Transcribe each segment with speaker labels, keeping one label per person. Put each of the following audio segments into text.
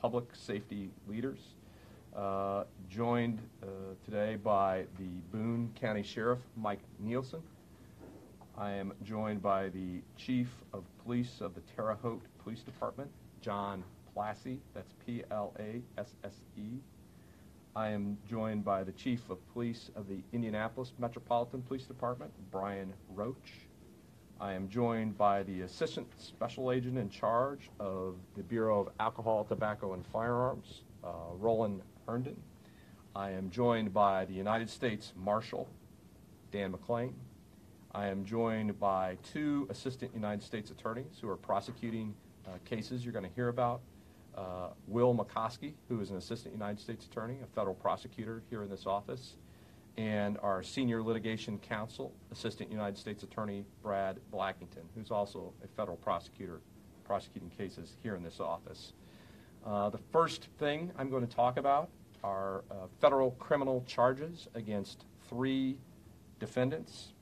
Speaker 1: public safety leaders. Joined today by the Boone County Sheriff, Mike Nielsen. I am joined by the Chief of Police of the Terre Haute Police Department, John Plassey, that's P-L-A-S-S-E. I am joined by the Chief of Police of the Indianapolis Metropolitan Police Department, Brian Roach. I am joined by the Assistant Special Agent in charge of the Bureau of Alcohol, Tobacco, and Firearms, Roland Herndon. I am joined by the United States Marshal, Dan McClain. I am joined by two Assistant United States Attorneys who are prosecuting cases you're going to hear about. Will McCoskey, who is an Assistant United States Attorney, a federal prosecutor here in this office, and our Senior Litigation Counsel, Assistant United States Attorney Brad Blackington, who's also a federal prosecutor prosecuting cases here in this office. The first thing I'm going to talk about are federal criminal charges against three defendants.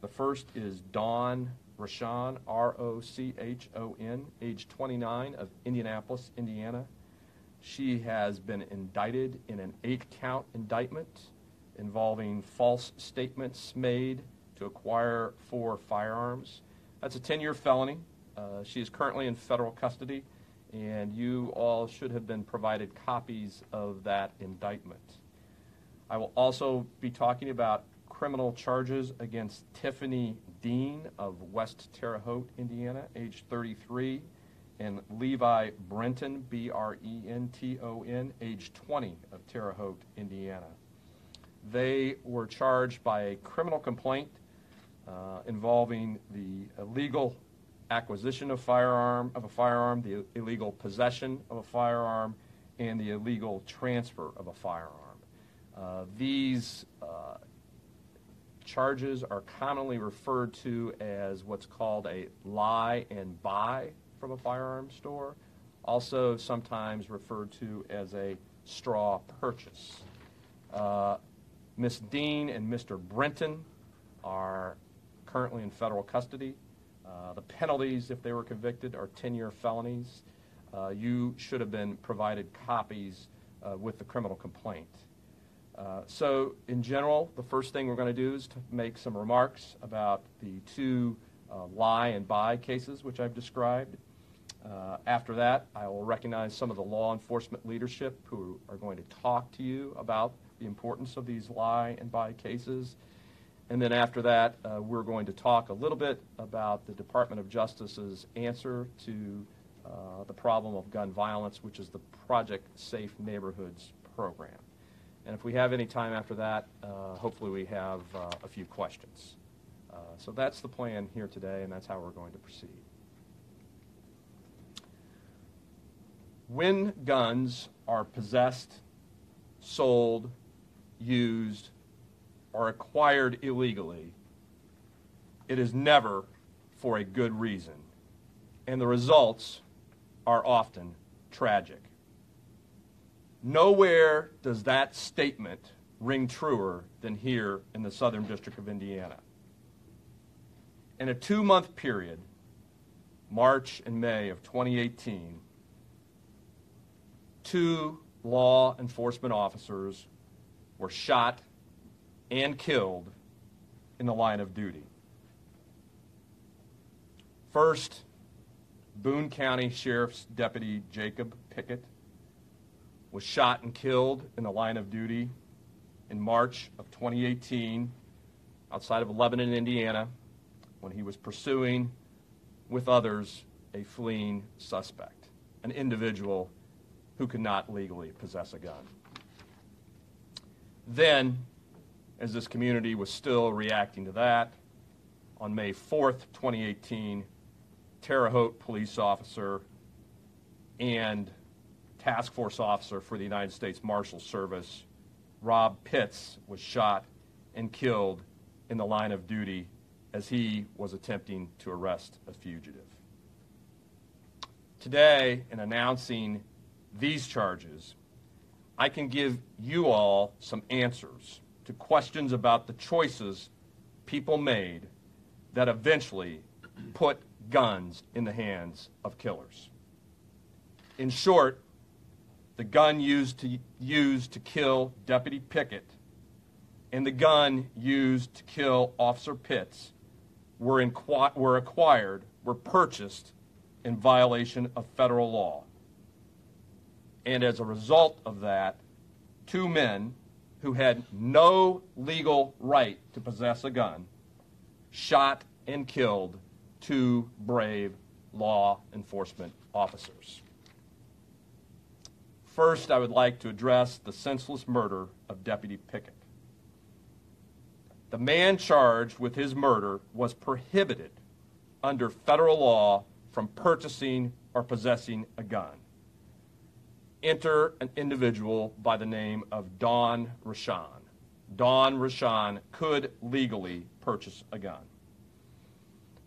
Speaker 1: The first is Dawn Rochon, R-O-C-H-O-N, age 29, of Indianapolis, Indiana. She has been indicted in an 8-count indictment involving false statements made to acquire 4 firearms. That's a 10-year felony. She is currently in federal custody, and you all should have been provided copies of that indictment. I will also be talking about criminal charges against Tiffany Dean of West Terre Haute, Indiana, age 33, and Levi Brenton, B-R-E-N-T-O-N, age 20, of Terre Haute, Indiana. They were charged by a criminal complaint involving the illegal acquisition of a firearm, the illegal possession of a firearm, and the illegal transfer of a firearm. These charges are commonly referred to as what's called a lie and buy from a firearm store, also sometimes referred to as a straw purchase. Ms. Dean and Mr. Brenton are currently in federal custody. The penalties, if they were convicted, are 10-year felonies. You should have been provided copies with the criminal complaint. So, in general, the first thing we're going to do is to make some remarks about the two lie and buy cases which I've described. After that, I will recognize some of the law enforcement leadership who are going to talk to you about the importance of these lie and buy cases. And then after that, we're going to talk a little bit about the Department of Justice's answer to the problem of gun violence, which is the Project Safe Neighborhoods program. And if we have any time after that, hopefully we have a few questions. So that's the plan here today, and that's how we're going to proceed. When guns are possessed, sold, used, or acquired illegally, it is never for a good reason, and the results are often tragic. Nowhere does that statement ring truer than here in the Southern District of Indiana. In a 2-month period, March and May of 2018, 2 law enforcement officers were shot and killed in the line of duty. First, Boone County Sheriff's Deputy Jacob Pickett was shot and killed in the line of duty in March of 2018 outside of Lebanon, Indiana, when he was pursuing with others a fleeing suspect, an individual who could not legally possess a gun. Then, as this community was still reacting to that, on May 4th, 2018, Terre Haute police officer and task force officer for the United States Marshal Service, Rob Pitts, was shot and killed in the line of duty as he was attempting to arrest a fugitive. Today, in announcing these charges, I can give you all some answers to questions about the choices people made that eventually put guns in the hands of killers. In short, the gun used to kill Deputy Pickett and the gun used to kill Officer Pitts were purchased in violation of federal law. And as a result of that, two men who had no legal right to possess a gun shot and killed two brave law enforcement officers. First, I would like to address the senseless murder of Deputy Pickett. The man charged with his murder was prohibited under federal law from purchasing or possessing a gun. Enter an individual by the name of Don Rashawn. Don Rashawn could legally purchase a gun.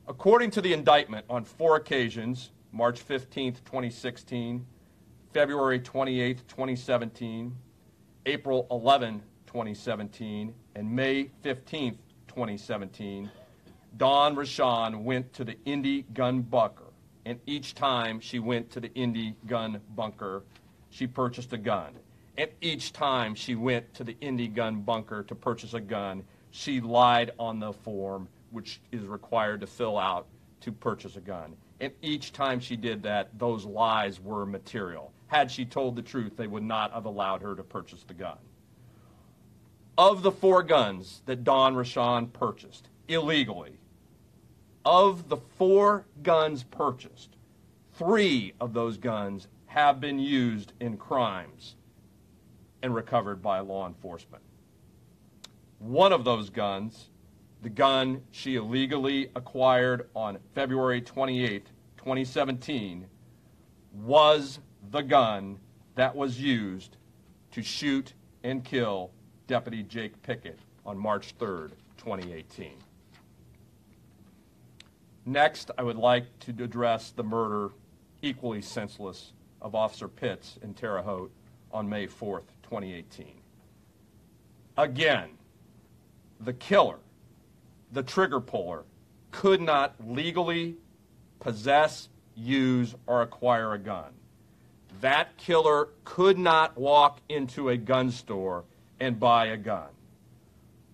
Speaker 1: According to the indictment, on 4 occasions, March 15, 2016, February 28, 2017, April 11, 2017, and May 15, 2017, Dawn Rashawn went to the Indy gun bunker, and each time she went to the Indy gun bunker, she purchased a gun. And each time she went to the Indy gun bunker to purchase a gun, she lied on the form which is required to fill out to purchase a gun. And each time she did that, those lies were material. Had she told the truth, they would not have allowed her to purchase the gun. Of the 4 guns that Dawn Rashawn purchased illegally, of the 4 guns purchased, 3 of those guns have been used in crimes and recovered by law enforcement. One of those guns, the gun she illegally acquired on February 28, 2017, was the gun that was used to shoot and kill Deputy Jake Pickett on March 3, 2018. Next, I would like to address the murder, equally senseless, of Officer Pitts in Terre Haute on May 4, 2018. Again, the killer, the trigger puller, could not legally possess, use, or acquire a gun. That killer could not walk into a gun store and buy a gun.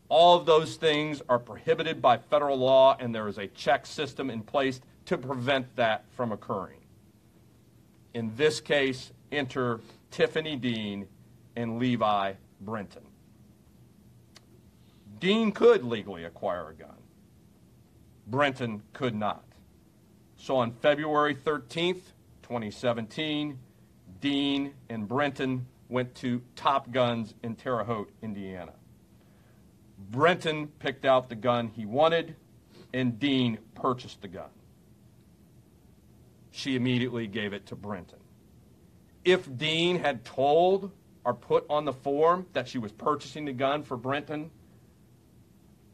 Speaker 1: All of those things are prohibited by federal law, and there is a check system in place to prevent that from occurring. In this case, enter Tiffany Dean and Levi Brenton. Dean could legally acquire a gun. Brenton could not. So on February 13th, 2017, Dean and Brenton went to Top Guns in Terre Haute, Indiana. Brenton picked out the gun he wanted, and Dean purchased the gun. She immediately gave it to Brenton. If Dean had told or put on the form that she was purchasing the gun for Brenton,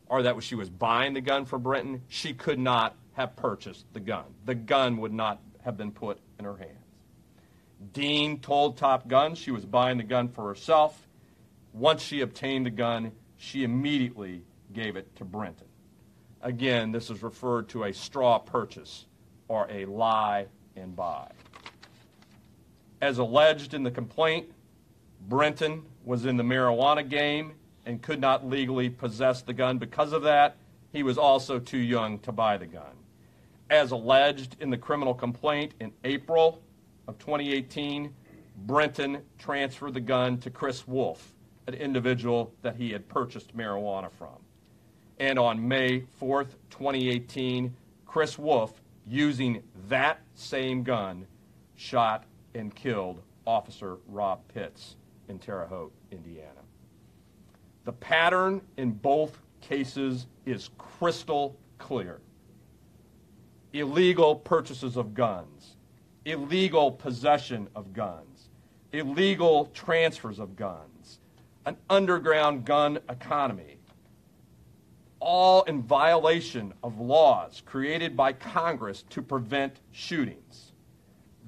Speaker 1: or that she was buying the gun for Brenton, she could not have purchased the gun. The gun would not have been put in her hands. Dean told Top Gun she was buying the gun for herself. Once she obtained the gun, she immediately gave it to Brenton. Again, this is referred to a straw purchase or a lie and buy. As alleged in the complaint, Brenton was in the marijuana game and could not legally possess the gun. Because of that, he was also too young to buy the gun. As alleged in the criminal complaint in April of 2018, Brenton transferred the gun to Chris Wolf, an individual that he had purchased marijuana from. And on May 4th, 2018, Chris Wolf, using that same gun, shot and killed Officer Rob Pitts in Terre Haute, Indiana. The pattern in both cases is crystal clear. Illegal purchases of guns, illegal possession of guns, illegal transfers of guns, an underground gun economy, all in violation of laws created by Congress to prevent shootings.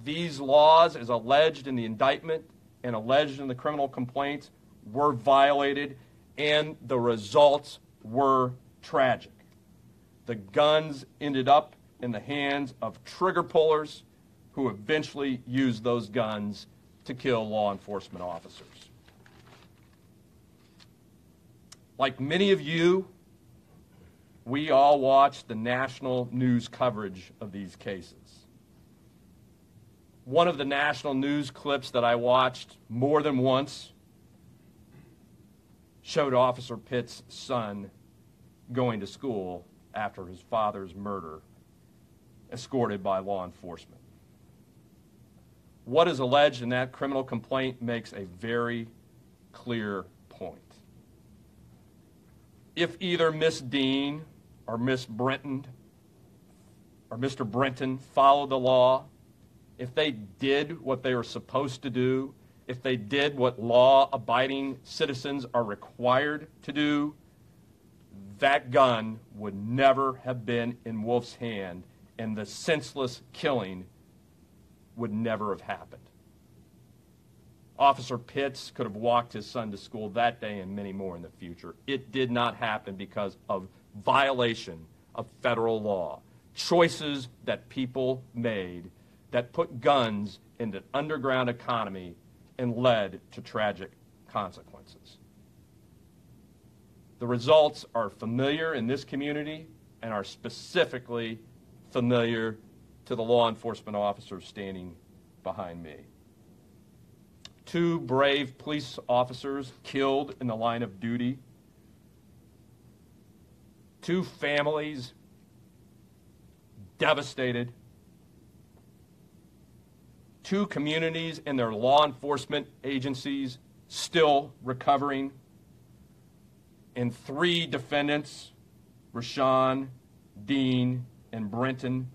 Speaker 1: These laws, as alleged in the indictment and alleged in the criminal complaints, were violated, and the results were tragic. The guns ended up in the hands of trigger pullers who eventually used those guns to kill law enforcement officers. Like many of you, we all watched the national news coverage of these cases. One of the national news clips that I watched more than once showed Officer Pitt's son going to school after his father's murder, escorted by law enforcement. What is alleged in that criminal complaint makes a very clear point. If either Miss Dean or Miss Brenton or Mr. Brenton followed the law, if they did what they were supposed to do, if they did what law-abiding citizens are required to do, that gun would never have been in Wolf's hand, and the senseless killing would never have happened. Officer Pitts could have walked his son to school that day and many more in the future. It did not happen because of violation of federal law, choices that people made that put guns in the underground economy and led to tragic consequences. The results are familiar in this community and are specifically familiar to the law enforcement officers standing behind me. 2 brave police officers killed in the line of duty. 2 families devastated. 2 communities and their law enforcement agencies still recovering. And 3 defendants, Rashawn, Dean, and Brenton,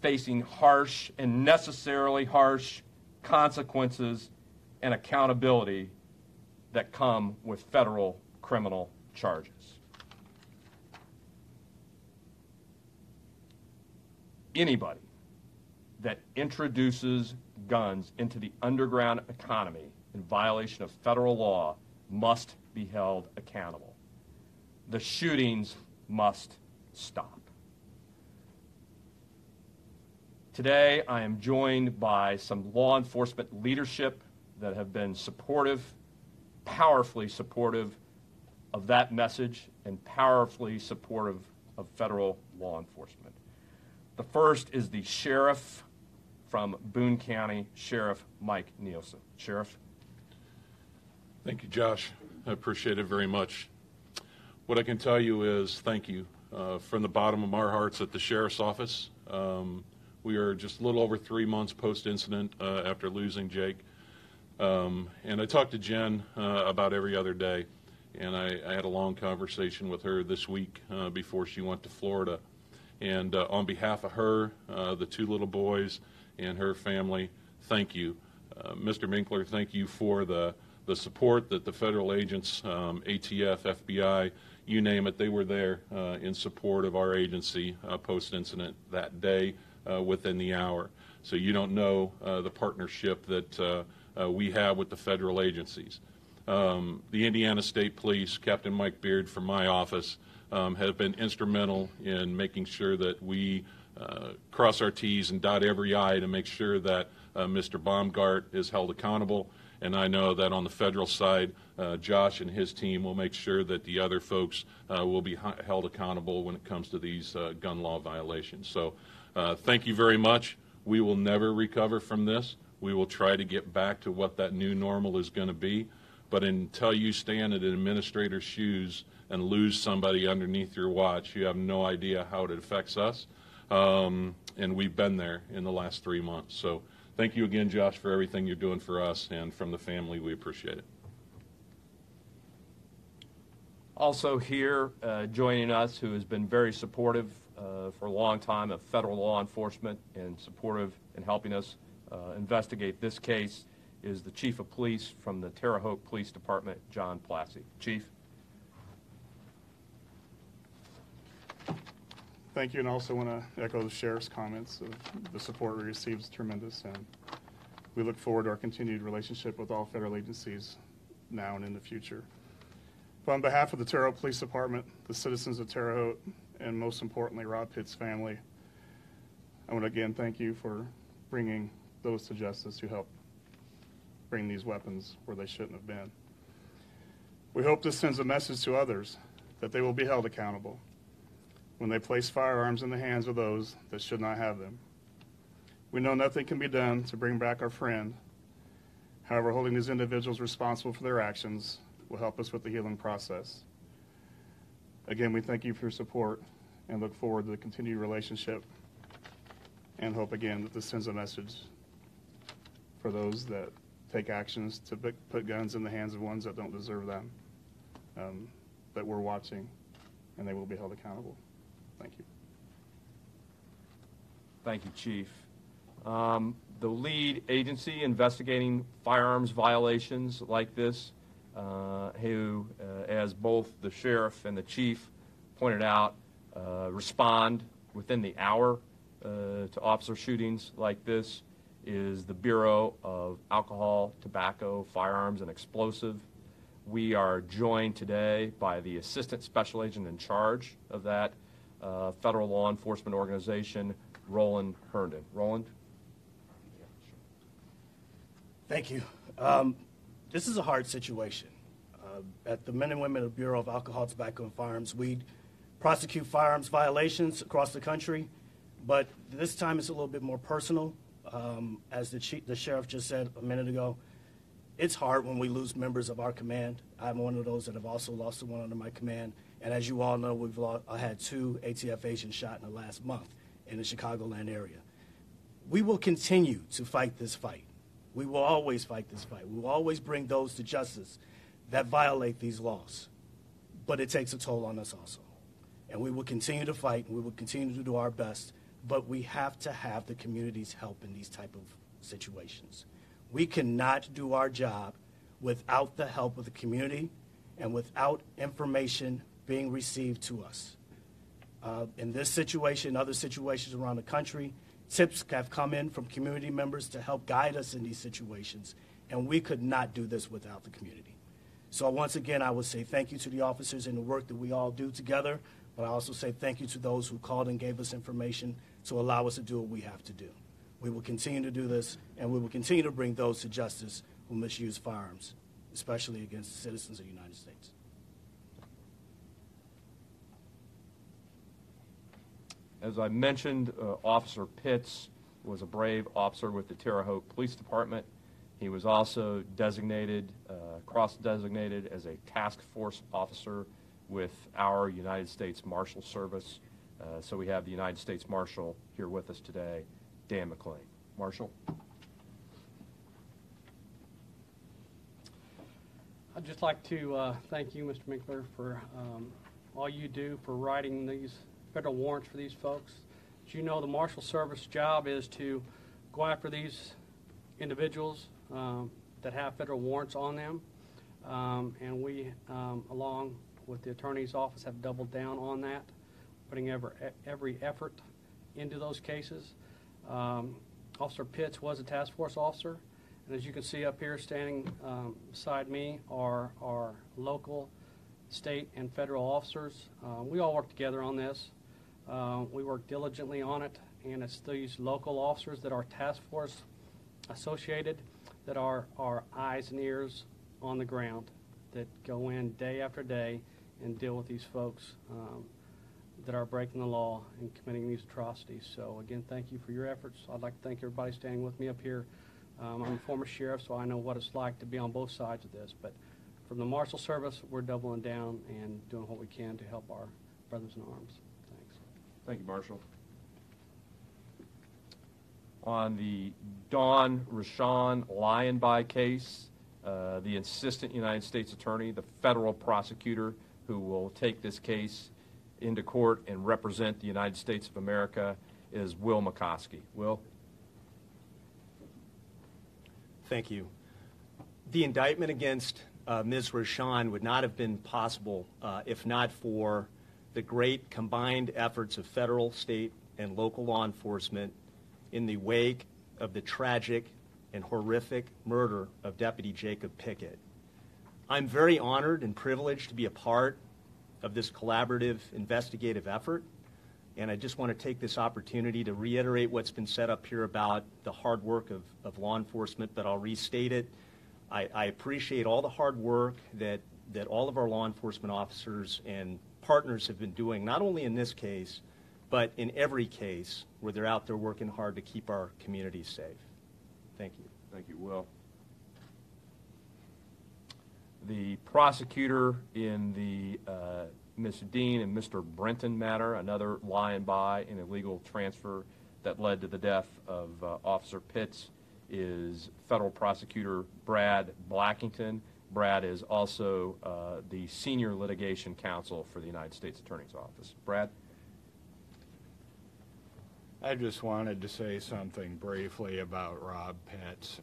Speaker 1: facing harsh and necessarily harsh consequences and accountability that come with federal criminal charges. Anybody that introduces guns into the underground economy in violation of federal law must be held accountable. The shootings must stop. Today, I am joined by some law enforcement leadership that have been supportive, powerfully supportive of that message and powerfully supportive of federal law enforcement. The first is the sheriff from Boone County, Sheriff Mike Nielsen. Sheriff.
Speaker 2: Thank you, Josh. I appreciate it very much. What I can tell you is thank you from the bottom of our hearts at the Sheriff's Office. We are just a little over 3 months post-incident after losing Jake. And I talked to Jen about every other day, and I had a long conversation with her this week before she went to Florida. And on behalf of her, the 2 little boys, and her family, thank you. Mr. Minkler, thank you for the support that the federal agents, ATF, FBI, you name it, they were there in support of our agency post-incident that day within the hour. So you don't know the partnership that we have with the federal agencies. The Indiana State Police, Captain Mike Beard from my office, have been instrumental in making sure that we cross our T's and dot every I to make sure that Mr. Baumgart is held accountable. And I know that on the federal side, Josh and his team will make sure that the other folks will be held accountable when it comes to these gun law violations. So thank you very much. We will never recover from this. We will try to get back to what that new normal is going to be. But until you stand in an administrator's shoes and lose somebody underneath your watch, you have no idea how it affects us. And we've been there in the last 3 months. So thank you again, Josh, for everything you're doing for us, and from the family, we appreciate it.
Speaker 1: Also here joining us, who has been very supportive for a long time of federal law enforcement and supportive in helping us investigate this case, is the Chief of Police from the Terre Haute Police Department, John Plassey. Chief.
Speaker 3: Thank you, and I also want to echo the Sheriff's comments. The support we receive is tremendous, and we look forward to our continued relationship with all federal agencies now and in the future. But on behalf of the Terre Haute Police Department, the citizens of Terre Haute, and most importantly, Rob Pitt's family, I want to again thank you for bringing those to justice who helped bring these weapons where they shouldn't have been. We hope this sends a message to others that they will be held accountable when they place firearms in the hands of those that should not have them. We know nothing can be done to bring back our friend. However, holding these individuals responsible for their actions will help us with the healing process. Again, we thank you for your support and look forward to the continued relationship, and hope again that this sends a message for those that take actions to put guns in the hands of ones that don't deserve them, that we're watching, and they will be held accountable. Thank you.
Speaker 1: Thank you, Chief. The lead agency investigating firearms violations like this, who, as both the sheriff and the chief pointed out, respond within the hour to officer shootings like this, is the Bureau of Alcohol, Tobacco, Firearms, and Explosive. We are joined today by the Assistant Special Agent in charge of that federal law enforcement organization, Roland Herndon. Roland?
Speaker 4: Thank you. This is a hard situation. At the men and women of the Bureau of Alcohol, Tobacco, and Firearms, we prosecute firearms violations across the country, but this time it's a little bit more personal. As the sheriff just said a minute ago, it's hard when we lose members of our command. I'm one of those that have also lost someone under my command, and as you all know, I had 2 ATF agents shot in the last month in the Chicagoland area. We will continue to fight this fight. We will always fight this fight. We will always bring those to justice that violate these laws. But it takes a toll on us also. And we will continue to fight, and we will continue to do our best, but we have to have the community's help in these type of situations. We cannot do our job without the help of the community and without information being received to us. In this situation, other situations around the country, tips have come in from community members to help guide us in these situations, and we could not do this without the community. So once again, I would say thank you to the officers and the work that we all do together, but I also say thank you to those who called and gave us information to allow us to do what we have to do. We will continue to do this, and we will continue to bring those to justice who misuse firearms, especially against citizens of the United States.
Speaker 1: As I mentioned, Officer Pitts was a brave officer with the Terre Haute Police Department. He was also designated, cross-designated as a task force officer with our United States Marshal Service. So we have the United States Marshal here with us today, Dan McLean. Marshal?
Speaker 5: I'd just like to thank you, Mr. Minkler, for all you do for writing these federal warrants for these folks. As you know, the Marshal Service job is to go after these individuals that have federal warrants on them, and we, along with the Attorney's Office, have doubled down on that, putting every effort into those cases. Officer Pitts was a task force officer, and as you can see up here standing beside me are our local, state, and federal officers. We all work together on this. We work diligently on it, and it's these local officers that are task force associated that are our eyes and ears on the ground, that go in day after day and deal with these folks that are breaking the law and committing these atrocities. So again, thank you for your efforts. I'd like to thank everybody standing with me up here. I'm a former sheriff, so I know what it's like to be on both sides of this. But from the Marshal Service, we're doubling down and doing what we can to help our brothers in arms. Thanks.
Speaker 1: Thank you, Marshal. On the Dawn Rashawn Lionby case, the Assistant United States Attorney, the federal prosecutor who will take this case into court and represent the United States of America, is Will McCoskey. Will?
Speaker 6: Thank you. The indictment against Ms. Rashawn would not have been possible if not for the great combined efforts of federal, state, and local law enforcement in the wake of the tragic and horrific murder of Deputy Jacob Pickett. I'm very honored and privileged to be a part of this collaborative investigative effort, and I just want to take this opportunity to reiterate what's been said up here about the hard work of law enforcement, but I'll restate it. I appreciate all the hard work that all of our law enforcement officers and partners have been doing, not only in this case, but in every case where they're out there working hard to keep our communities safe. Thank you.
Speaker 1: Thank you, Will. The prosecutor in the Ms. Dean and Mr. Brenton matter, another lie-and-buy and illegal transfer that led to the death of Officer Pitts, is Federal Prosecutor Brad Blackington. Brad is also the Senior Litigation Counsel for the United States Attorney's Office. Brad?
Speaker 7: I just wanted to say something briefly about Rob Pitts.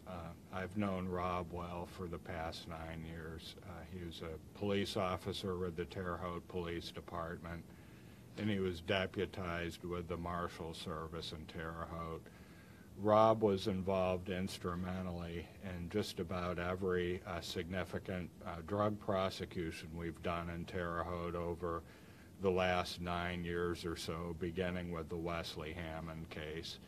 Speaker 7: I've known Rob well for the past 9 years. He was a police officer with the Terre Haute Police Department, and he was deputized with the Marshal Service in Terre Haute. Rob was involved instrumentally in just about every significant drug prosecution we've done in Terre Haute over the last 9 years or so, beginning with the Wesley Hammond case.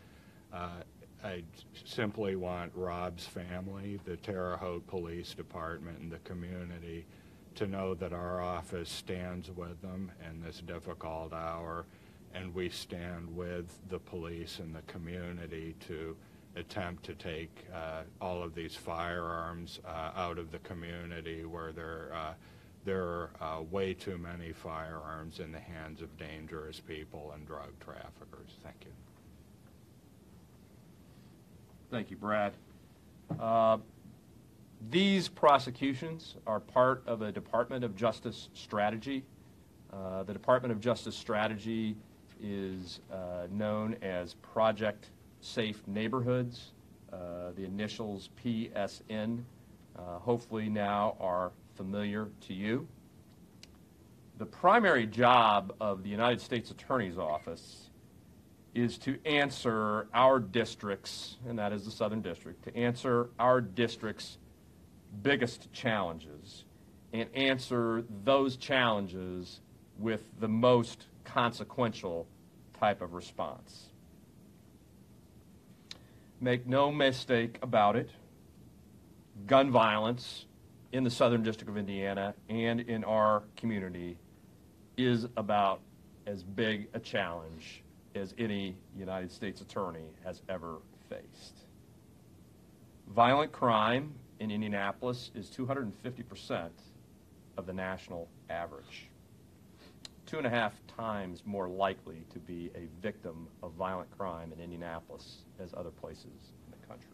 Speaker 7: I simply want Rob's family, the Terre Haute Police Department, and the community to know that our office stands with them in this difficult hour, and we stand with the police and the community to attempt to take all of these firearms out of the community where there are way too many firearms in the hands of dangerous people and drug traffickers. Thank you.
Speaker 1: Thank you, Brad. These prosecutions are part of a Department of Justice strategy. The Department of Justice strategy is known as Project Safe Neighborhoods. The initials PSN hopefully now are familiar to you. The primary job of the United States Attorney's Office is to answer our district's, and that is the Southern District, to answer our district's biggest challenges and answer those challenges with the most consequential type of response. Make no mistake about it, gun violence in the Southern District of Indiana and in our community is about as big a challenge as any United States attorney has ever faced. Violent crime in Indianapolis is 250% of the national average. 2.5 times more likely to be a victim of violent crime in Indianapolis as other places in the country.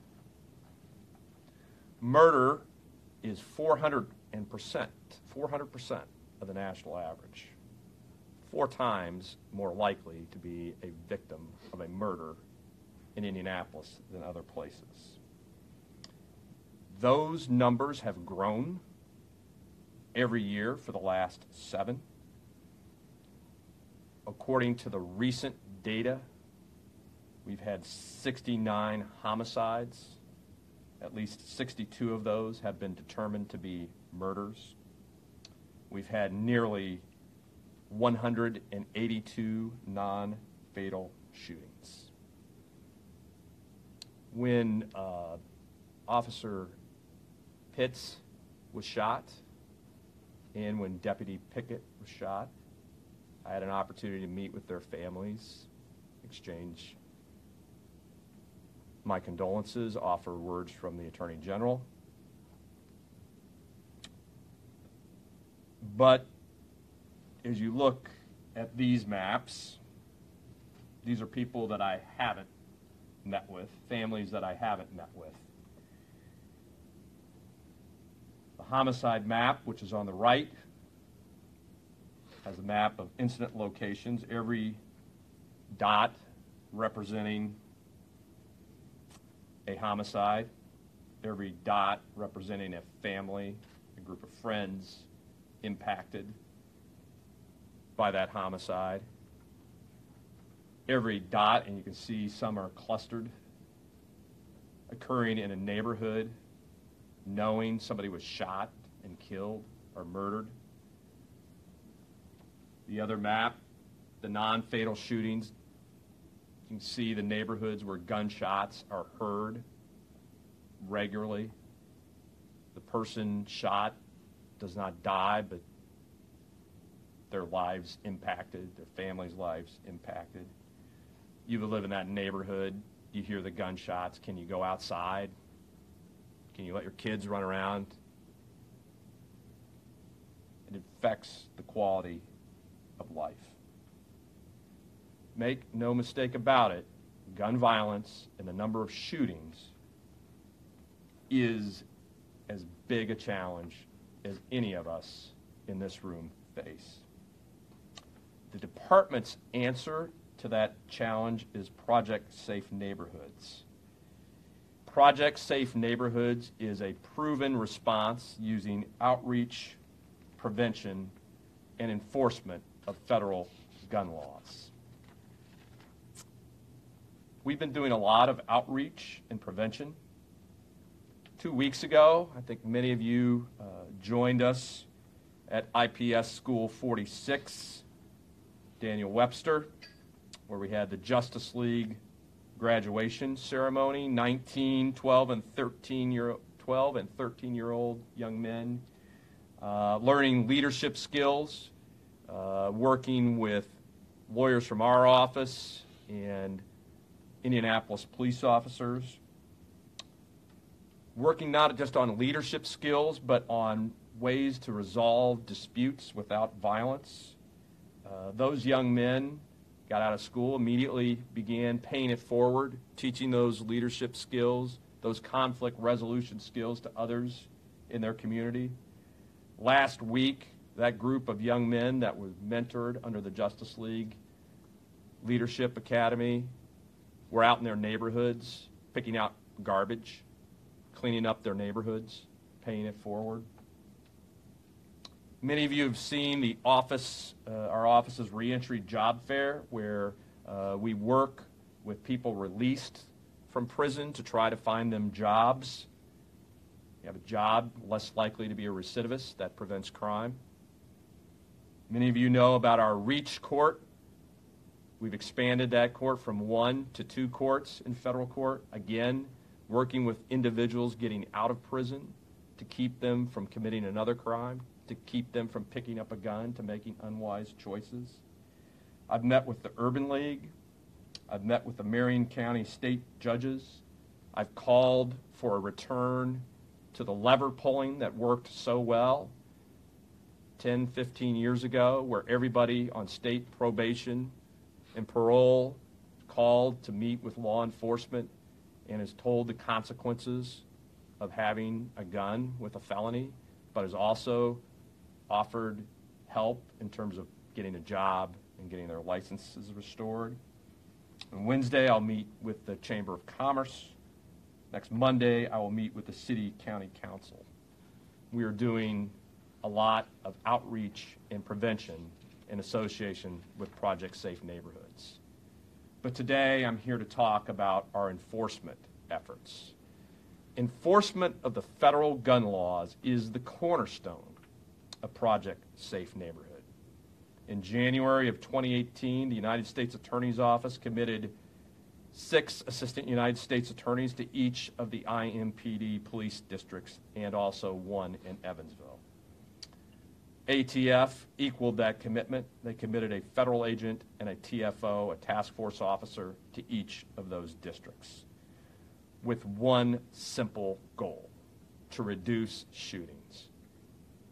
Speaker 1: Murder is 400% of the national average. 4 times more likely to be a victim of a murder in Indianapolis than other places. Those numbers have grown every year for the last 7. According to the recent data, we've had 69 homicides. At least 62 of those have been determined to be murders. We've had nearly 182 non-fatal shootings. When Officer Pitts was shot and when Deputy Pickett was shot, I had an opportunity to meet with their families, exchange my condolences, offer words from the Attorney General. But as you look at these maps, these are people that I haven't met with, families that I haven't met with. The homicide map, which is on the right, has a map of incident locations, every dot representing a homicide, every dot representing a family, a group of friends impacted by that homicide. Every dot, and you can see some are clustered, occurring in a neighborhood, knowing somebody was shot and killed or murdered. The other map, the non-fatal shootings, you can see the neighborhoods where gunshots are heard regularly. The person shot does not die, but their lives impacted, their families' lives impacted. You live in that neighborhood, you hear the gunshots. Can you go outside? Can you let your kids run around? It affects the quality of life. Make no mistake about it, gun violence and the number of shootings is as big a challenge as any of us in this room face. The department's answer to that challenge is Project Safe Neighborhoods. Project Safe Neighborhoods is a proven response using outreach, prevention, and enforcement of federal gun laws. We've been doing a lot of outreach and prevention. 2 weeks ago, I think many of you joined us at IPS School 46, Daniel Webster, where we had the Justice League graduation ceremony. 19, 12, and 13-year-old young men learning leadership skills, working with lawyers from our office and Indianapolis police officers, working not just on leadership skills, but on ways to resolve disputes without violence. Those young men got out of school, immediately began paying it forward, teaching those leadership skills, those conflict resolution skills to others in their community. Last week, that group of young men that was mentored under the Justice League Leadership Academy were out in their neighborhoods, picking out garbage, cleaning up their neighborhoods, paying it forward. Many of you have seen the office, our office's reentry job fair, where we work with people released from prison to try to find them jobs. You have a job, less likely to be a recidivist. That prevents crime. Many of you know about our REACH court. We've expanded that court from 1 to 2 courts in federal court. Again, working with individuals getting out of prison to keep them from committing another crime, to keep them from picking up a gun, to making unwise choices. I've met with the Urban League. I've met with the Marion County state judges. I've called for a return to the lever pulling that worked so well 10, 15 years ago, where everybody on state probation and parole called to meet with law enforcement and is told the consequences of having a gun with a felony, but is also offered help in terms of getting a job and getting their licenses restored. On Wednesday, I'll meet with the Chamber of Commerce. Next Monday, I will meet with the City County Council. We are doing a lot of outreach and prevention in association with Project Safe Neighborhoods. But today, I'm here to talk about our enforcement efforts. Enforcement of the federal gun laws is the cornerstone of Project Safe Neighborhood. In January of 2018, the United States Attorney's Office committed 6 assistant United States attorneys to each of the IMPD police districts and also 1 in Evansville. ATF equaled that commitment. They committed a federal agent and a TFO, a task force officer, to each of those districts with one simple goal: to reduce shootings.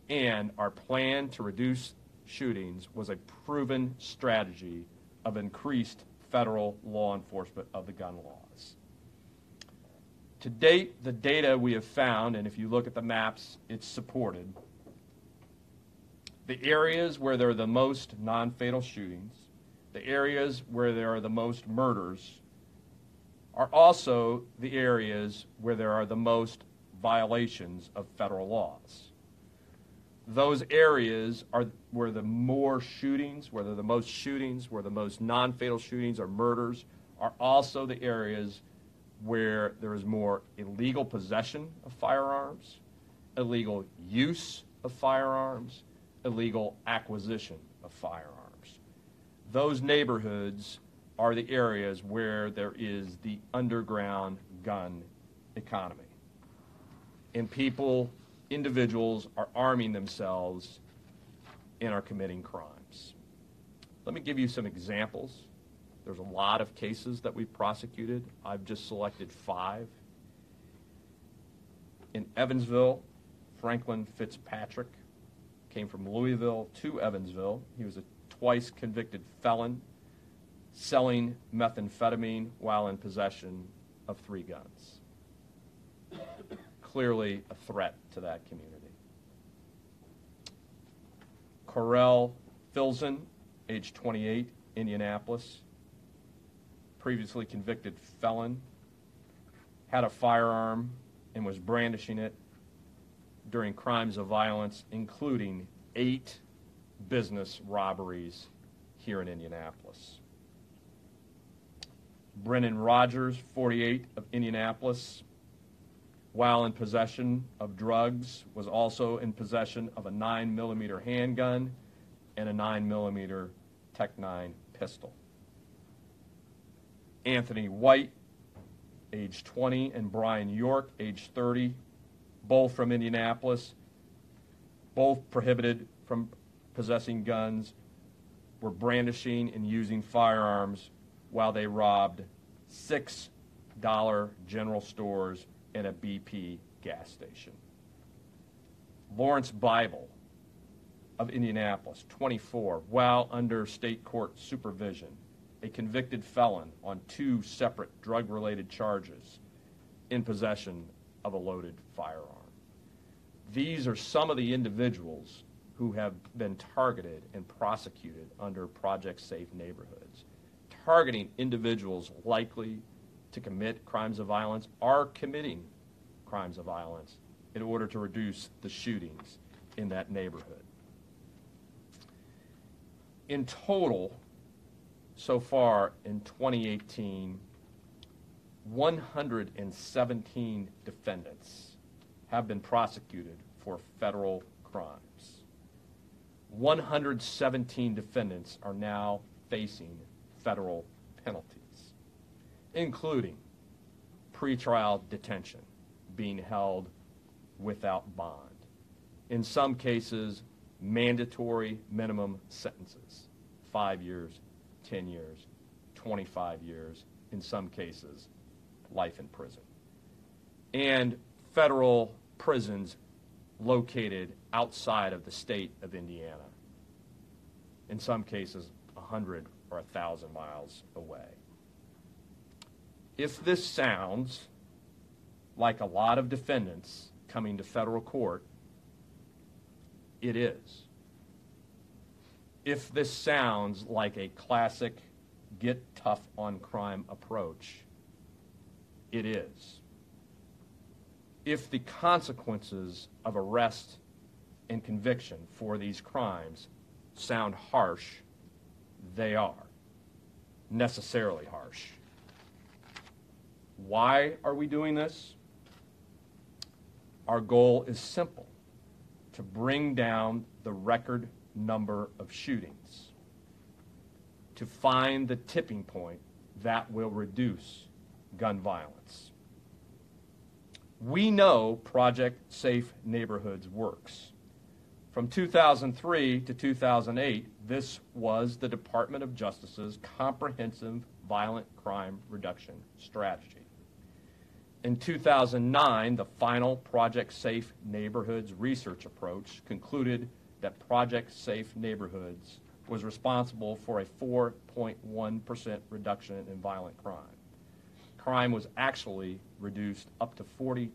Speaker 1: And our plan to reduce shootings was a proven strategy of increased federal law enforcement of the gun laws. To date, the data we have found, and if you look at the maps, it's supported. The areas where there are the most non-fatal shootings, the areas where there are the most murders, are also the areas where there are the most violations of federal laws. Those areas are where the more shootings, where there are the most shootings, where the most non-fatal shootings or murders, are also the areas where there is more illegal possession of firearms, illegal use of firearms, illegal acquisition of firearms. Those neighborhoods are the areas where there is the underground gun economy. And people individuals are arming themselves and are committing crimes. Let me give you some examples. There's a lot of cases that we've prosecuted. I've just selected 5. In Evansville, Franklin Fitzpatrick came from Louisville to Evansville. He was a twice convicted felon selling methamphetamine while in possession of 3 guns. Clearly a threat to that community. Correll Filzen, age 28, Indianapolis, previously convicted felon, had a firearm and was brandishing it during crimes of violence, including 8 business robberies here in Indianapolis. Brennan Rogers, 48, of Indianapolis, while in possession of drugs, was also in possession of a 9mm handgun and a 9mm Tech-9 pistol. Anthony White, age 20, and Brian York, age 30, both from Indianapolis, both prohibited from possessing guns, were brandishing and using firearms while they robbed $6 general stores and a BP gas station. Lawrence Bible of Indianapolis, 24, while under state court supervision, a convicted felon on 2 separate drug-related charges in possession of a loaded firearm. These are some of the individuals who have been targeted and prosecuted under Project Safe Neighborhoods. Targeting individuals likely to commit crimes of violence are committing crimes of violence in order to reduce the shootings in that neighborhood. In total, so far in 2018, 117 defendants have been prosecuted for federal crimes. 117 defendants are now facing federal penalties, including pretrial detention, being held without bond. In some cases, mandatory minimum sentences, 5 years, 10 years, 25 years, in some cases, life in prison. And federal prisons located outside of the state of Indiana, in some cases 100 or 1,000 miles away. If this sounds like a lot of defendants coming to federal court, it is. If this sounds like a classic get tough on crime approach, it is. If the consequences of arrest and conviction for these crimes sound harsh, they are necessarily harsh. Why are we doing this? Our goal is simple: to bring down the record number of shootings, to find the tipping point that will reduce gun violence. We know Project Safe Neighborhoods works. From 2003 to 2008, this was the Department of Justice's comprehensive violent crime reduction strategy. In 2009, the final Project Safe Neighborhoods research approach concluded that Project Safe Neighborhoods was responsible for a 4.1% reduction in violent crime. Crime was actually reduced up to 42%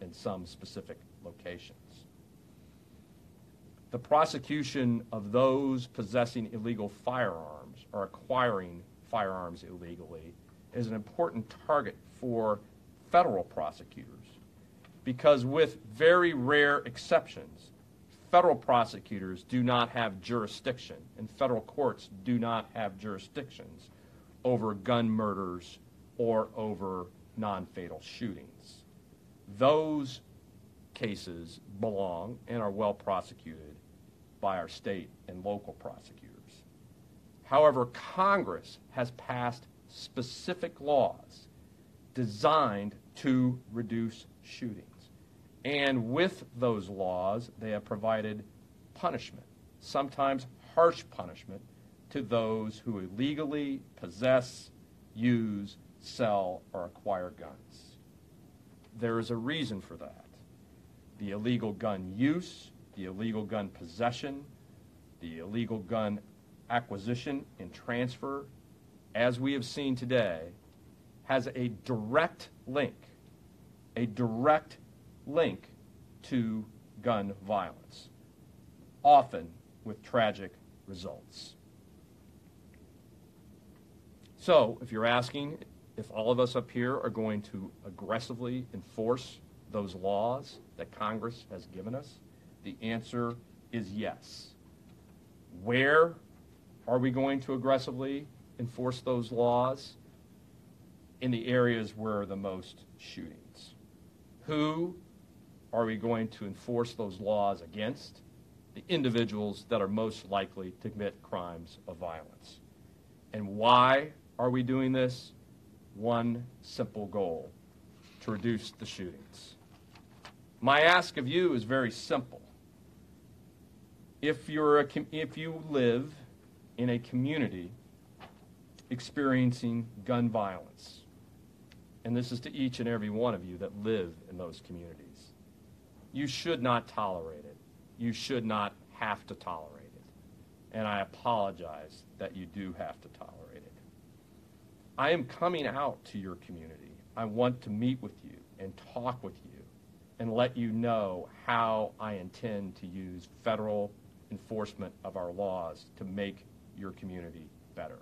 Speaker 1: in some specific locations. The prosecution of those possessing illegal firearms or acquiring firearms illegally is an important target for federal prosecutors because, with very rare exceptions, federal prosecutors do not have jurisdiction and federal courts do not have jurisdictions over gun murders or over non-fatal shootings. Those cases belong and are well prosecuted by our state and local prosecutors. However, Congress has passed specific laws designed to reduce shootings. And with those laws, they have provided punishment, sometimes harsh punishment, to those who illegally possess, use, sell, or acquire guns. There is a reason for that. The illegal gun use, the illegal gun possession, the illegal gun acquisition and transfer, as we have seen today, has a direct link to gun violence, often with tragic results. So, if you're asking if all of us up here are going to aggressively enforce those laws that Congress has given us, the answer is yes. Where are we going to aggressively enforce those laws? In the areas where are the most shootings. Who are we going to enforce those laws against? The individuals that are most likely to commit crimes of violence. And why are we doing this? One simple goal: to reduce the shootings. My ask of you is very simple. If you live in a community experiencing gun violence, and this is to each and every one of you that live in those communities, you should not tolerate it. You should not have to tolerate it. And I apologize that you do have to tolerate it. I am coming out to your community. I want to meet with you and talk with you and let you know how I intend to use federal enforcement of our laws to make your community better.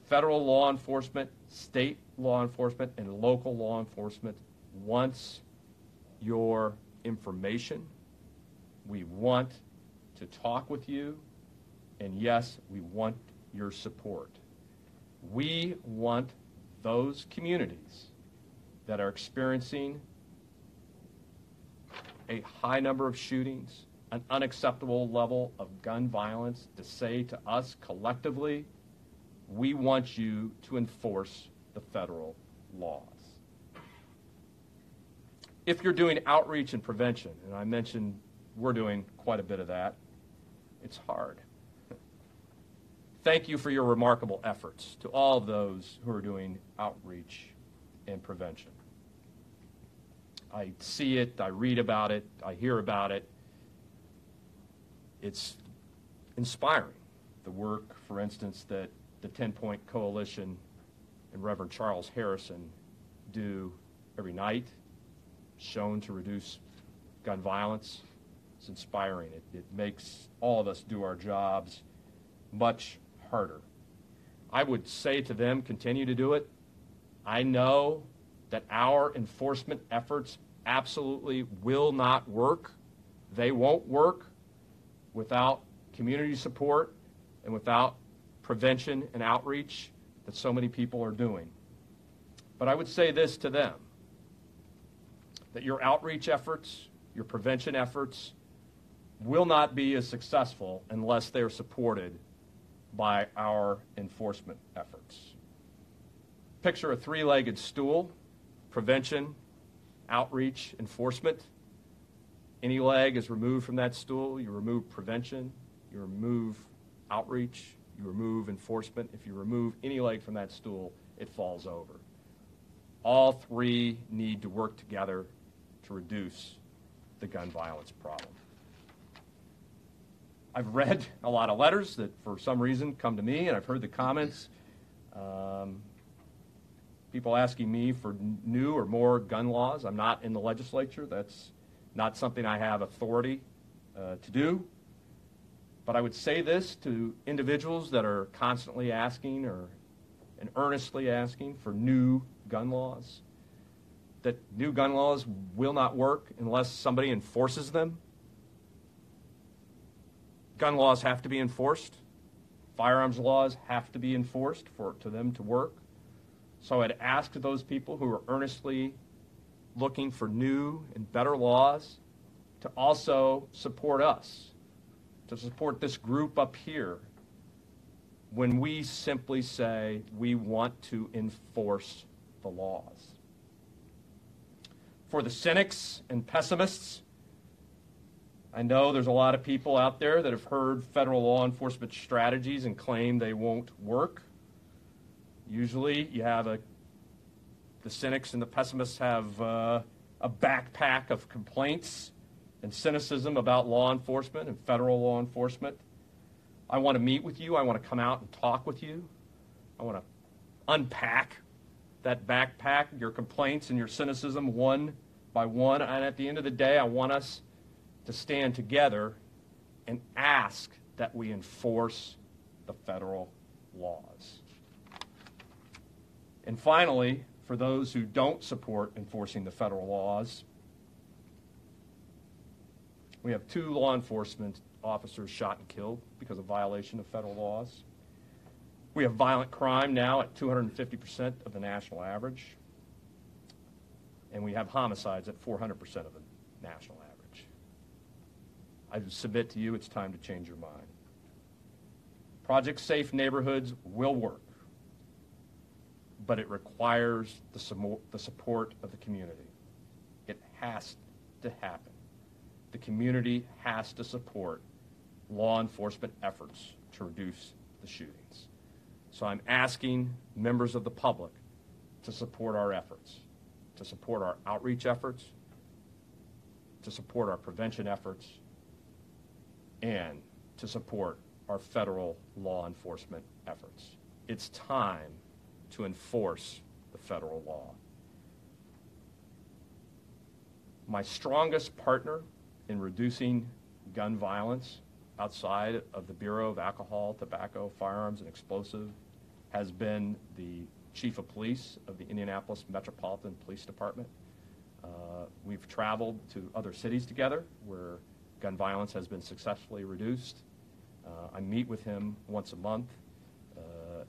Speaker 1: Federal law enforcement, state law enforcement, and local law enforcement wants your information. We want to talk with you, and yes, we want your support. We want those communities that are experiencing a high number of shootings, an unacceptable level of gun violence, to say to us collectively, we want you to enforce the federal laws. If you're doing outreach and prevention, and I mentioned we're doing quite a bit of that, it's hard. Thank you for your remarkable efforts to all of those who are doing outreach and prevention. I see it, I read about it, I hear about it. It's inspiring. The work, for instance, that the 10-Point Coalition and Reverend Charles Harrison do every night, shown to reduce gun violence. It's inspiring. It makes all of us do our jobs much harder. I would say to them, continue to do it. I know that our enforcement efforts absolutely will not work. They won't work without community support and without prevention and outreach that so many people are doing. But I would say this to them, that your outreach efforts, your prevention efforts, will not be as successful unless they're supported by our enforcement efforts. Picture a three-legged stool: prevention, outreach, enforcement. Any leg is removed from that stool, you remove prevention, you remove outreach, you remove enforcement. If you remove any leg from that stool, it falls over. All three need to work together to reduce the gun violence problem. I've read a lot of letters that for some reason come to me, and I've heard the comments. People asking me for new or more gun laws. I'm not in the legislature. That's not something I have authority to do. But I would say this to individuals that are constantly asking and earnestly asking for new gun laws, that new gun laws will not work unless somebody enforces them. Gun laws have to be enforced. Firearms laws have to be enforced for them to work. So I'd ask those people who are earnestly looking for new and better laws to also support us, to support this group up here when we simply say we want to enforce the laws. For the cynics and pessimists, I know there's a lot of people out there that have heard federal law enforcement strategies and claim they won't work. Usually you have the cynics and the pessimists have a backpack of complaints and cynicism about law enforcement and federal law enforcement. I want to meet with you. I want to come out and talk with you. I want to unpack that backpack, your complaints and your cynicism one by one. And at the end of the day, I want us to stand together and ask that we enforce the federal laws. And finally, for those who don't support enforcing the federal laws, we have 2 law enforcement officers shot and killed because of violation of federal laws. We have violent crime now at 250% of the national average. And we have homicides at 400% of the national average. I submit to you it's time to change your mind. Project Safe Neighborhoods will work, but it requires the support of the community. It has to happen. The community has to support law enforcement efforts to reduce the shootings. So I'm asking members of the public to support our efforts, to support our outreach efforts, to support our prevention efforts, and to support our federal law enforcement efforts. It's time to enforce the federal law. My strongest partner in reducing gun violence outside of the Bureau of Alcohol, Tobacco, Firearms, and Explosive has been the Chief of Police of the Indianapolis Metropolitan Police Department. We've traveled to other cities together where gun violence has been successfully reduced. I meet with him once a month.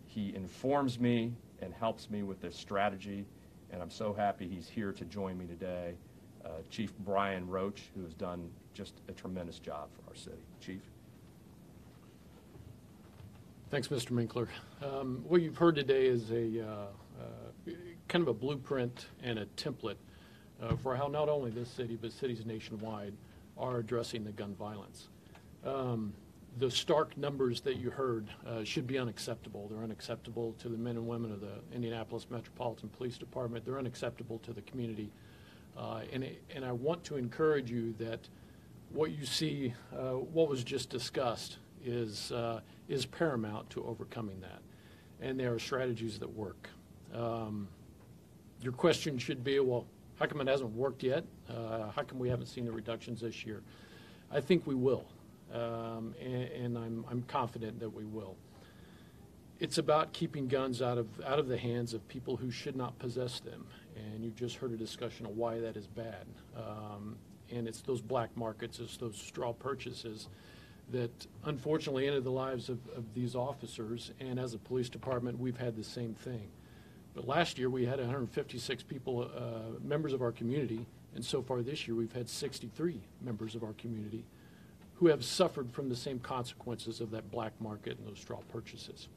Speaker 1: He informs me and helps me with this strategy, and I'm so happy he's here to join me today. Chief Brian Roach, who has done just a tremendous job for our city. Chief.
Speaker 8: Thanks, Mr. Minkler. What you've heard today is a kind of a blueprint and a template for how not only this city, but cities nationwide are addressing the gun violence. The stark numbers that you heard should be unacceptable. They're unacceptable to the men and women of the Indianapolis Metropolitan Police Department. They're unacceptable to the community. And I want to encourage you that what you see, what was just discussed, is paramount to overcoming that. And there are strategies that work. Your question should be, well, how come it hasn't worked yet? How come we haven't seen the reductions this year? I think we will, and I'm confident that we will. It's about keeping guns out of the hands of people who should not possess them, and you just heard a discussion of why that is bad. And it's those black markets, it's those straw purchases that unfortunately ended the lives of these officers, and as a police department, we've had the same thing. But last year we had 156 people, members of our community, and so far this year we've had 63 members of our community who have suffered from the same consequences of that black market and those straw purchases.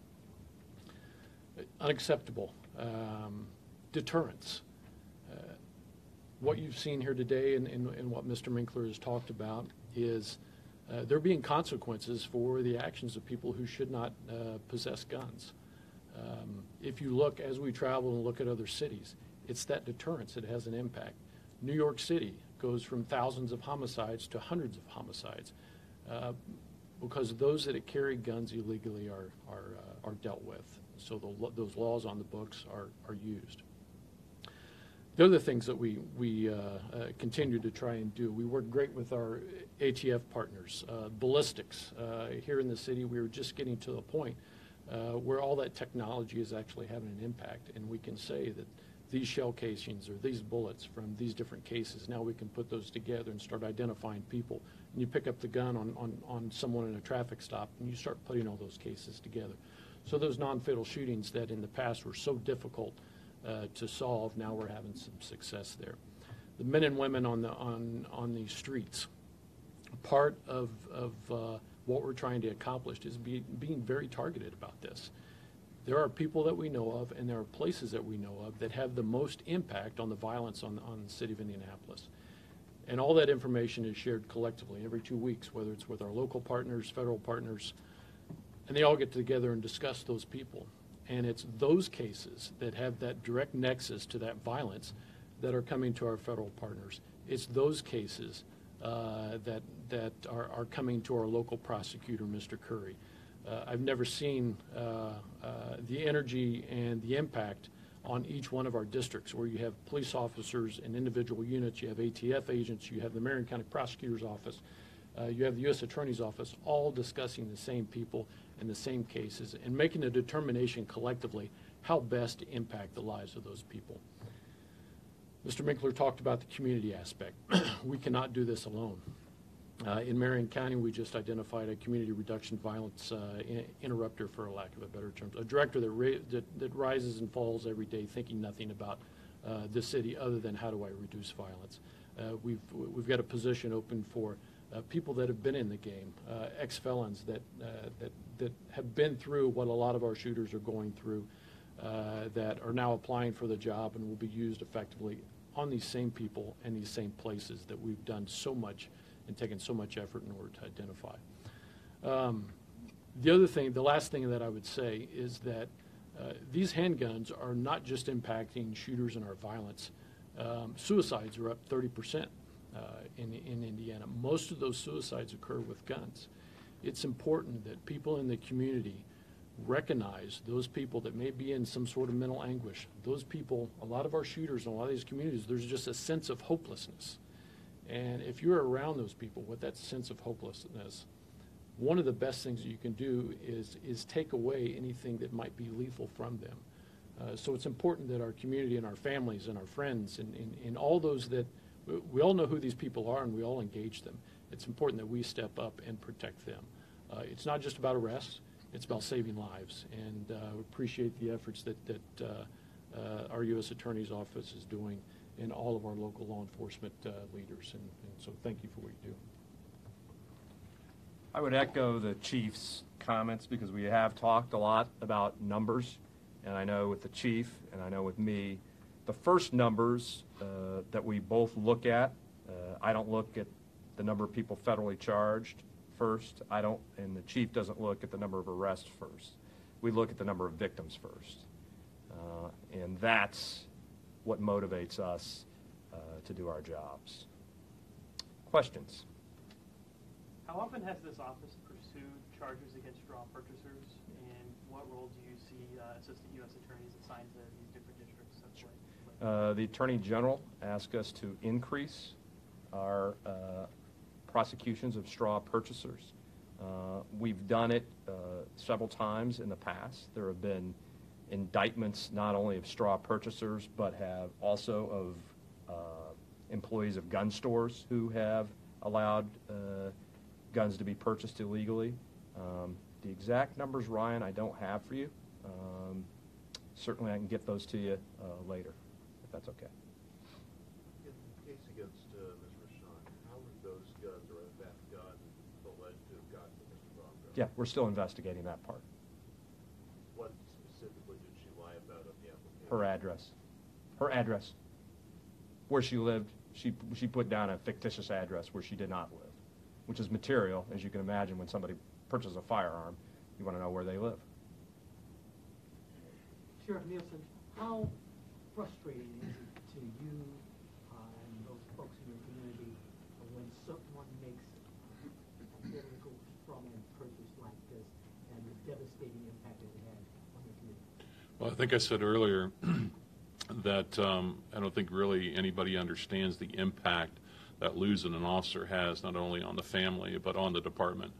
Speaker 8: Unacceptable. Deterrence. What you've seen here today and what Mr. Minkler has talked about is there being consequences for the actions of people who should not possess guns. If you look, as we travel and look at other cities, it's that deterrence that has an impact. New York City goes from thousands of homicides to hundreds of homicides because those that carry guns illegally are dealt with. So those laws on the books are used. The other things that we continue to try and do, we work great with our ATF partners. Ballistics. Here in the city, we were just getting to the point where all that technology is actually having an impact, and we can say that these shell casings or these bullets from these different cases, now we can put those together and start identifying people. And you pick up the gun on someone in a traffic stop, and you start putting all those cases together. So those non-fatal shootings that in the past were so difficult to solve, now we're having some success there. The men and women on the streets, part of what we're trying to accomplish is being very targeted about this. There are people that we know of, and there are places that we know of that have the most impact on the violence on the city of Indianapolis. And all that information is shared collectively every 2 weeks, whether it's with our local partners, federal partners, and they all get together and discuss those people. And it's those cases that have that direct nexus to that violence that are coming to our federal partners. It's those cases that are coming to our local prosecutor, Mr. Curry. I've never seen the energy and the impact on each one of our districts, where you have police officers in individual units, you have ATF agents, you have the Marion County Prosecutor's Office, you have the U.S. Attorney's Office, all discussing the same people and the same cases and making a determination collectively how best to impact the lives of those people. Mr. Minkler talked about the community aspect. We cannot do this alone. In Marion County, we just identified a community reduction violence interrupter, for a lack of a better term, a director that rises and falls every day thinking nothing about the city other than how do I reduce violence. We've got a position open for people that have been in the game, ex-felons that have been through what a lot of our shooters are going through, that are now applying for the job and will be used effectively on these same people and these same places that we've done so much and taken so much effort in order to identify. The last thing that I would say is that these handguns are not just impacting shooters and our violence. Suicides are up 30% in Indiana. Most of those suicides occur with guns. It's important that people in the community recognize those people that may be in some sort of mental anguish. Those people, a lot of our shooters in a lot of these communities, there's just a sense of hopelessness. And if you're around those people with that sense of hopelessness, one of the best things that you can do is take away anything that might be lethal from them. So it's important that our community and our families and our friends and all those that, we all know who these people are and we all engage them. It's important that we step up and protect them. It's not just about arrests, it's about saving lives. And we appreciate the efforts that our U.S. Attorney's Office is doing and all of our local law enforcement leaders. And so thank you for what you do.
Speaker 1: I would echo the chief's comments because we have talked a lot about numbers, and I know with the chief and I know with me, the first numbers that we both look at, I don't look at the number of people federally charged first. And the chief doesn't look at the number of arrests first. We look at the number of victims first, and that's what motivates us to do our jobs. Questions?
Speaker 9: How often has this office pursued charges against straw purchasers, and what role do you see assistant U.S. attorneys assigned to these different districts?
Speaker 1: The Attorney General asked us to increase our prosecutions of straw purchasers. We've done it several times in the past. There have been indictments not only of straw purchasers, but have also of employees of gun stores who have allowed guns to be purchased illegally. The exact numbers, Ryan, I don't have for you. Certainly I can get those to you later, if that's okay.
Speaker 10: In the case against Ms. Rashawn, how would those guns or that gun alleged to have gotten to Mr. Broncos?
Speaker 1: Yeah, we're still investigating that part.
Speaker 10: What specifically did she lie about of the application?
Speaker 1: Her address. Her address. Where she lived, she put down a fictitious address where she did not live, which is material, as you can imagine, when somebody purchases a firearm, you want to know where they live.
Speaker 11: Sheriff Nielsen, how frustrating is it to you and those folks in your community when someone makes a illegal strawman purchase like this and the devastating impact it had on your community?
Speaker 2: Well, I think I said earlier that I don't think really anybody understands the impact that losing an officer has, not only on the family, but on the department.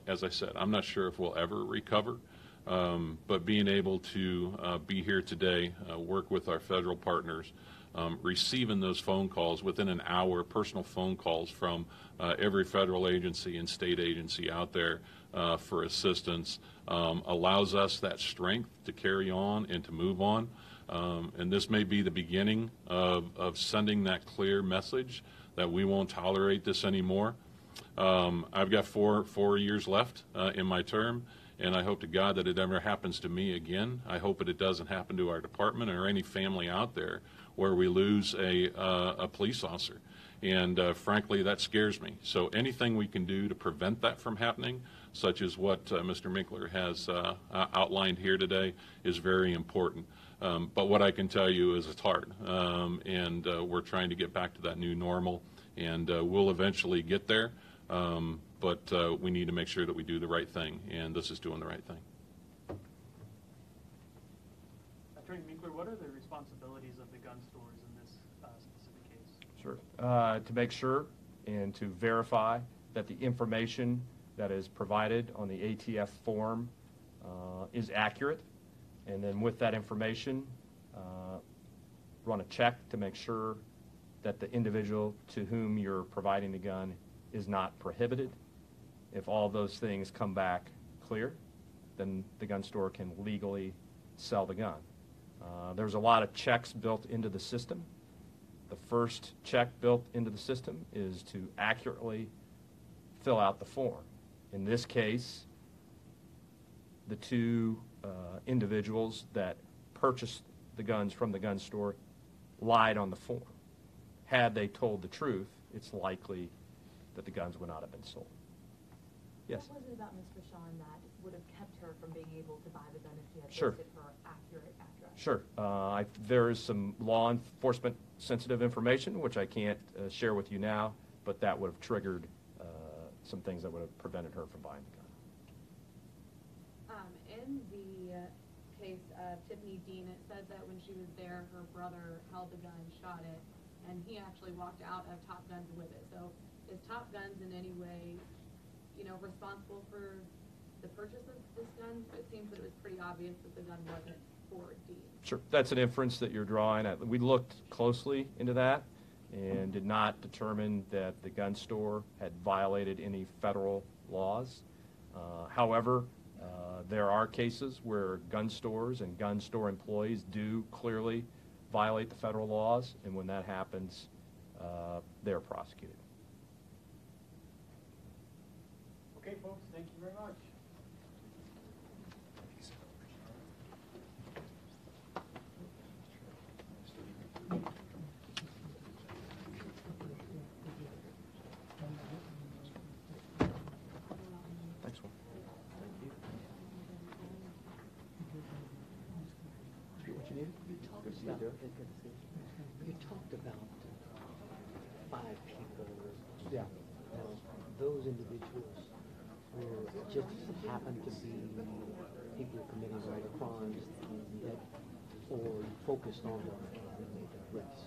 Speaker 2: As I said, I'm not sure if we'll ever recover, but being able to be here today, work with our federal partners, receiving those phone calls within an hour, personal phone calls from every federal agency and state agency out there for assistance, allows us that strength to carry on and to move on. And this may be the beginning of sending that clear message that we won't tolerate this anymore. I've got four years left in my term, and I hope to God that it never happens to me again. I hope that it doesn't happen to our department or any family out there where we lose a police officer. And frankly, that scares me. So anything we can do to prevent that from happening, such as what Mr. Minkler has outlined here today, is very important. But what I can tell you is it's hard, and we're trying to get back to that new normal, and we'll eventually get there. But we need to make sure that we do the right thing, and this is doing the right thing.
Speaker 9: Attorney Minkler, what are the responsibilities of the gun stores in this specific case?
Speaker 1: Sure. To make sure and to verify that the information that is provided on the ATF form is accurate, and then with that information, run a check to make sure that the individual to whom you're providing the gun is not prohibited. If all those things come back clear, then the gun store can legally sell the gun. There's a lot of checks built into the system. The first check built into the system is to accurately fill out the form. In this case, the two individuals that purchased the guns from the gun store lied on the form. Had they told the truth, it's likely that the guns would not have been sold. Yes?
Speaker 12: What was it about Ms. Rashawn that would have kept her from being able to buy the gun if she had
Speaker 1: Sure.
Speaker 12: listed her accurate address?
Speaker 1: Sure. There is some law enforcement sensitive information, which I can't share with you now, but that would have triggered some things that would have prevented her from buying the gun.
Speaker 13: In the case of Tiffany Dean, it said that when she was there, her brother held the gun, shot it, and he actually walked out of Top Guns with it. So is Top Guns in any way, responsible for the purchase of this gun? It seems that it was pretty obvious that the gun wasn't for Dean.
Speaker 1: Sure. That's an inference that you're drawing. We looked closely into that and did not determine that the gun store had violated any federal laws. However, there are cases where gun stores and gun store employees do clearly violate the federal laws, and when that happens, they're prosecuted.
Speaker 11: Okay, folks, thank you very much.
Speaker 1: Next one. What you need?
Speaker 11: You talked about 5 people.
Speaker 1: Yeah.
Speaker 11: Those individuals were just happened to be people committing other crimes that, or focused on them and made their arrests.